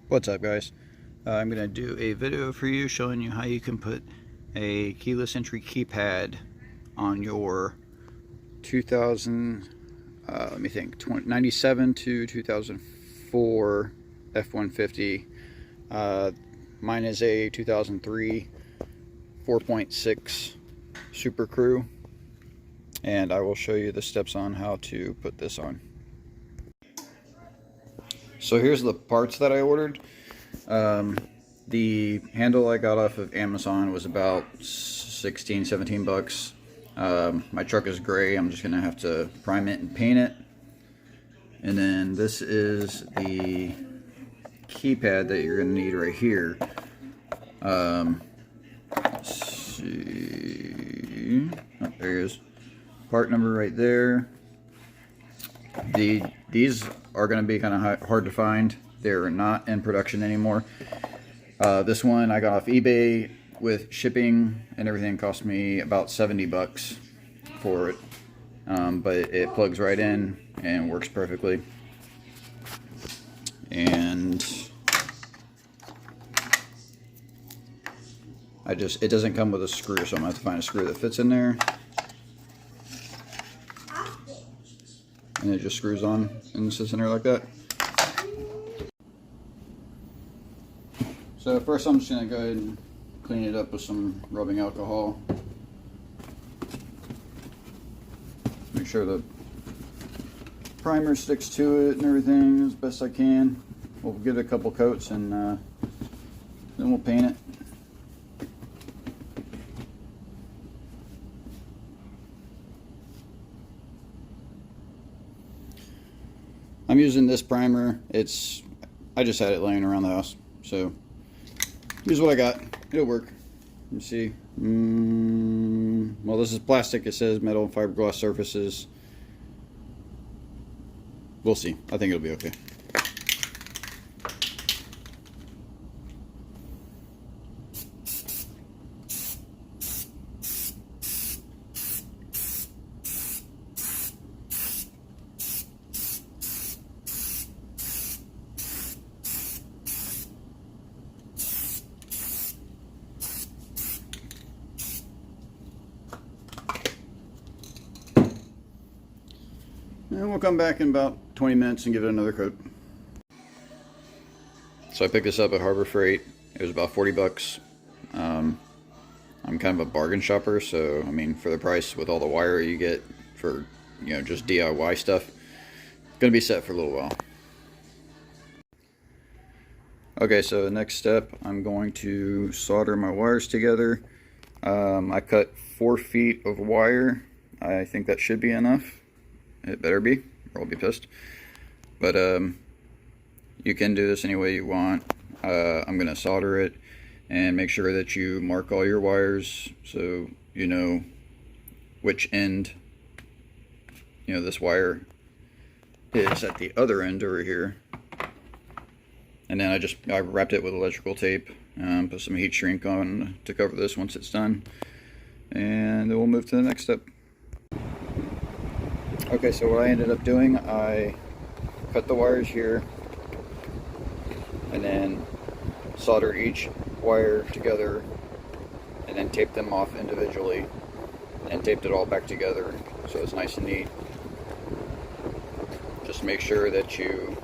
What's up, guys? I'm going to do a video for you showing you how you can put a keyless entry keypad on your 2000, let me think, 97 to 2004 F-150. Mine is a 2003 4.6 Super Crew, and I will show you the steps on how to put this on. So here's the parts that I ordered. The handle I got off of Amazon was about 16, 17 bucks. My truck is gray. I'm just gonna have to prime it and paint it. And then this is the keypad that you're gonna need right here. Let's see. Oh, there he is. Part number right there. These are going to be kind of hard to find. They're not in production anymore. This one I got off eBay with shipping and everything. Cost me about 70 bucks for it, but it plugs right in and works perfectly. And it doesn't come with a screw, so I'm gonna have to find a screw that fits in there. And it just screws on and sits in there like that. So first I'm just going to go ahead and clean it up with some rubbing alcohol. Make sure the primer sticks to it and everything as best I can. We'll give it a couple coats and then we'll paint it. I'm using this primer. I just had it laying around the house, so here's what I got. It'll work. Let me see. Well, this is plastic. It says metal and fiberglass surfaces. We'll see. I think it'll be okay. And we'll come back in about 20 minutes and give it another coat. So I picked this up at Harbor Freight. It was about 40 bucks. I'm kind of a bargain shopper, so I mean, for the price with all the wire you get for, just DIY stuff, it's gonna be set for a little while. Okay, so the next step, I'm going to solder my wires together. I cut 4 feet of wire. I think that should be enough. It better be, or I'll be pissed. But you can do this any way you want. I'm going to solder it and make sure that you mark all your wires so you know which end, this wire is at the other end over here. And then I wrapped it with electrical tape, put some heat shrink on to cover this once it's done. And then we'll move to the next step. Okay, so what I ended up doing, I cut the wires here and then soldered each wire together and then taped them off individually and taped it all back together so it's nice and neat. Just make sure that you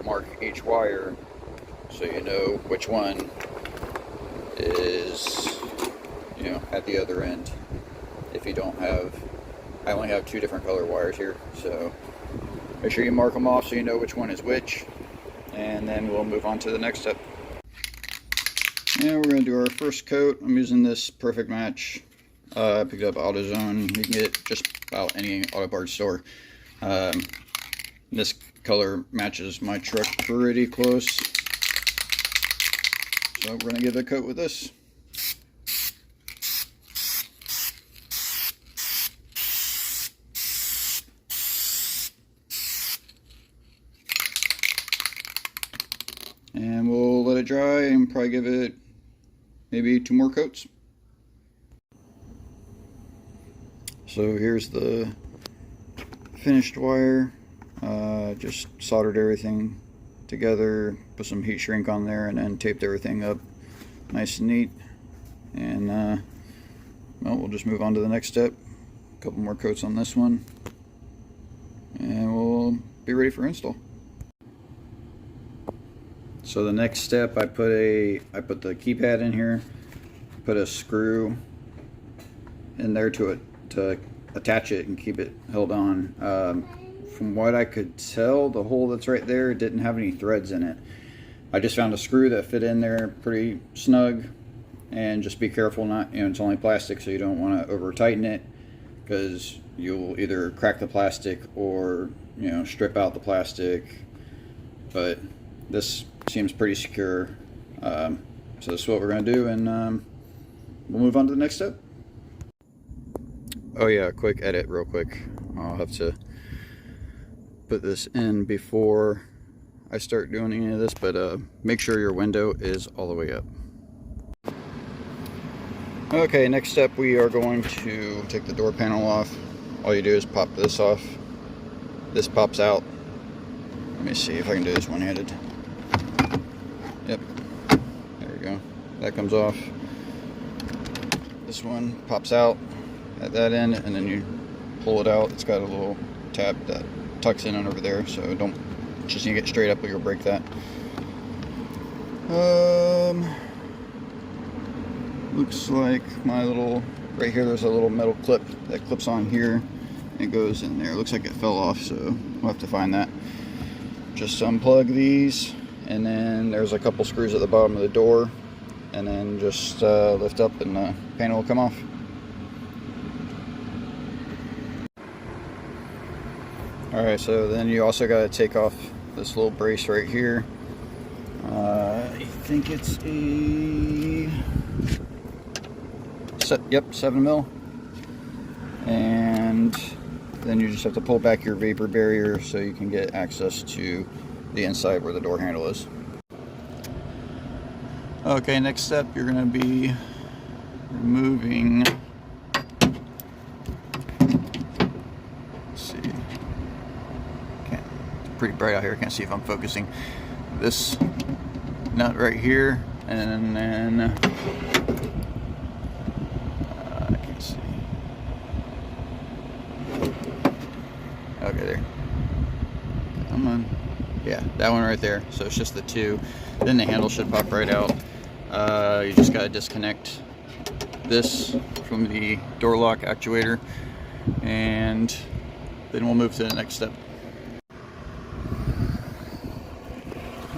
mark each wire so you know which one is, at the other end. If you don't have, I only have 2 different color wires here, so make sure you mark them off so you know which one is which, and then we'll move on to the next step. And we're going to do our first coat. I'm using this Perfect Match. I picked up AutoZone. You can get it just about any auto parts store. This color matches my truck pretty close, so we're going to give it a coat with this. And we'll let it dry and probably give it maybe 2 more coats. So here's the finished wire. Just soldered everything together, put some heat shrink on there, and then taped everything up nice and neat. And well, we'll just move on to the next step. A couple more coats on this one, and we'll be ready for install. So the next step, I put the keypad in here, put a screw in there to attach it and keep it held on. From what I could tell, the hole that's right there didn't have any threads in it. I just found a screw that fit in there pretty snug, and just be careful not, it's only plastic, so you don't want to over tighten it, because you'll either crack the plastic or strip out the plastic. But this seems pretty secure, so this is what we're going to do, and we'll move on to the next step. Oh yeah, quick edit real quick. I'll have to put this in before I start doing any of this, but make sure your window is all the way up. Okay, next step, we are going to take the door panel off. All you do is pop this off. This pops out. Let me see if I can do this one-handed. Yep, there we go. That comes off. This one pops out at that end, and then you pull it out. It's got a little tab that tucks in over there, so don't just need to get straight up or you'll break that. Looks like my little, right here there's a little metal clip that clips on here. It goes in there. Looks like it fell off, so we'll have to find that. Just unplug these, and then there's a couple screws at the bottom of the door, and then just lift up and the panel will come off. Alright, so then you also got to take off this little brace right here. I think it's a 7 mil. And then you just have to pull back your vapor barrier so you can get access to the inside where the door handle is. Okay, next step, you're going to be removing, let's see, it's pretty bright out here, I can't see if I'm focusing, this nut right here, and then I can't see. Okay, there. Come on. Yeah, that one right there. So it's just the two. Then the handle should pop right out. You just gotta disconnect this from the door lock actuator, and then we'll move to the next step.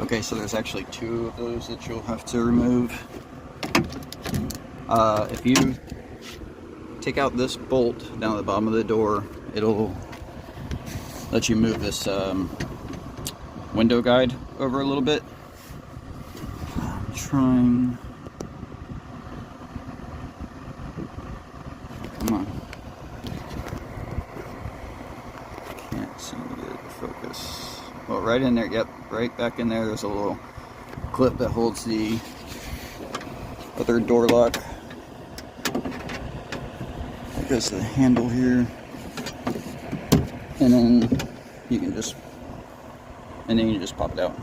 Okay, so there's actually two of those that you'll have to remove. If you take out this bolt down at the bottom of the door, it'll let you move this window guide over a little bit. I'm trying. Come on. Can't seem to get it to focus. Well, right in there, yep, right back in there, there's a little clip that holds the other door lock. There goes the handle here. And then you can just, pop it out.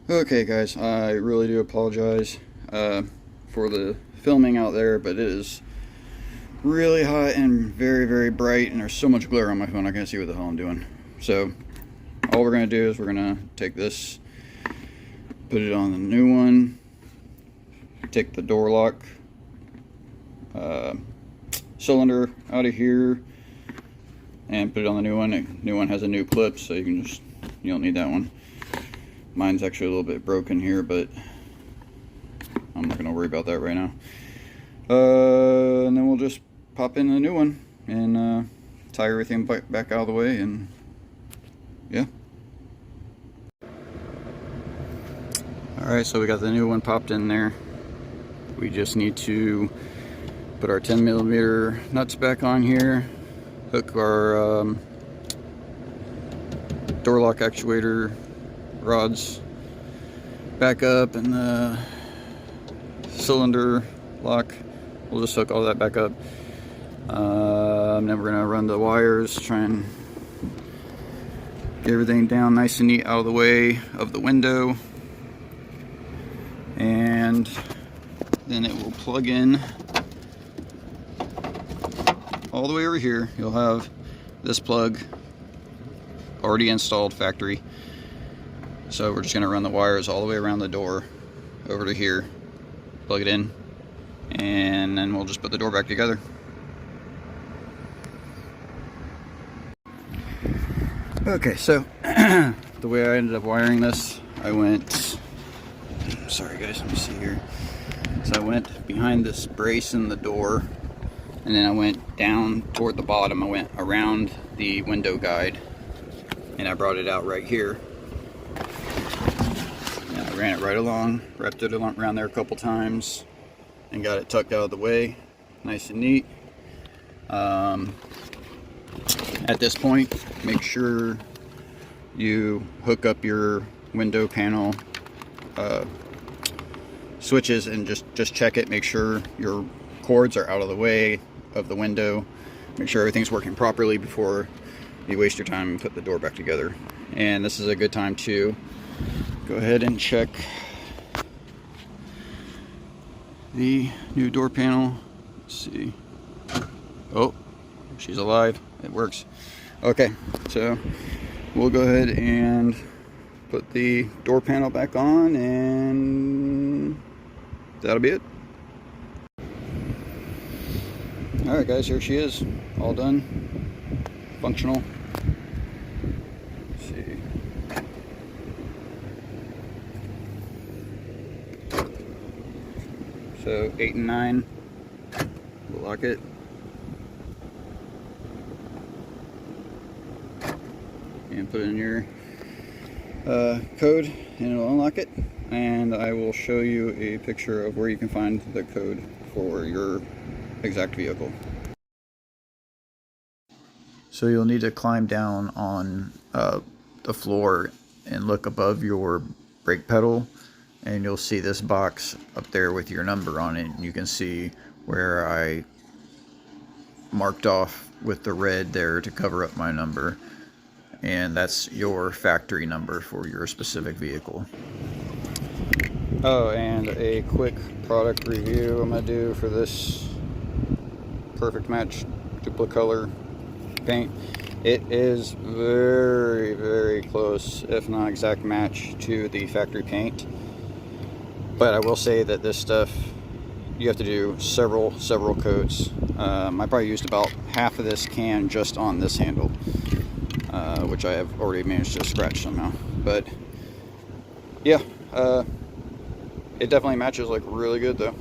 Okay guys, I really do apologize for the filming out there, but it is really hot and very, very bright, and there's so much glare on my phone I can't see what the hell I'm doing. So all we're going to do is we're going to take this, put it on the new one, take the door lock cylinder out of here, and put it on the new one. The new one has a new clip, so you don't need that one. Mine's actually a little bit broken here, but I'm not going to worry about that right now. And then we'll just pop in the new one and tie everything back out of the way, and yeah. Alright, so we got the new one popped in there. We just need to put our 10mm nuts back on here, hook our door lock actuator rods back up, and the cylinder lock, we'll just hook all that back up. And then we're going to run the wires, try and Get everything down nice and neat out of the way of the window, and then it will plug in all the way over here. You'll have this plug already installed factory, so we're just going to run the wires all the way around the door over to here, plug it in, and then we'll just put the door back together. Okay, so the way I ended up wiring this, I went, sorry guys, let me see here. So I went behind this brace in the door, and then I went down toward the bottom. I went around the window guide, and I brought it out right here. And I ran it right along, wrapped it around there a couple times, and got it tucked out of the way, nice and neat. At this point, make sure you hook up your window panel switches and just check it. Make sure your cords are out of the way of the window. Make sure everything's working properly before you waste your time and put the door back together. And this is a good time to go ahead and check the new door panel. Let's see. Oh, she's alive. It works. Okay, so we'll go ahead and put the door panel back on, and that'll be it. Alright guys, here she is, all done, functional. Let's see. So 8 and 9, we'll lock it. And put in your code, and it'll unlock it. And I will show you a picture of where you can find the code for your exact vehicle. So you'll need to climb down on the floor and look above your brake pedal, and you'll see this box up there with your number on it. And you can see where I marked off with the red there to cover up my number. And that's your factory number for your specific vehicle. Oh, and a quick product review I'm going to do for this perfect match duplicolor paint. It is very, very close, if not exact match, to the factory paint. But I will say that this stuff, you have to do several coats. I probably used about half of this can just on this handle. Which I have already managed to scratch somehow. But yeah, it definitely matches like really good though.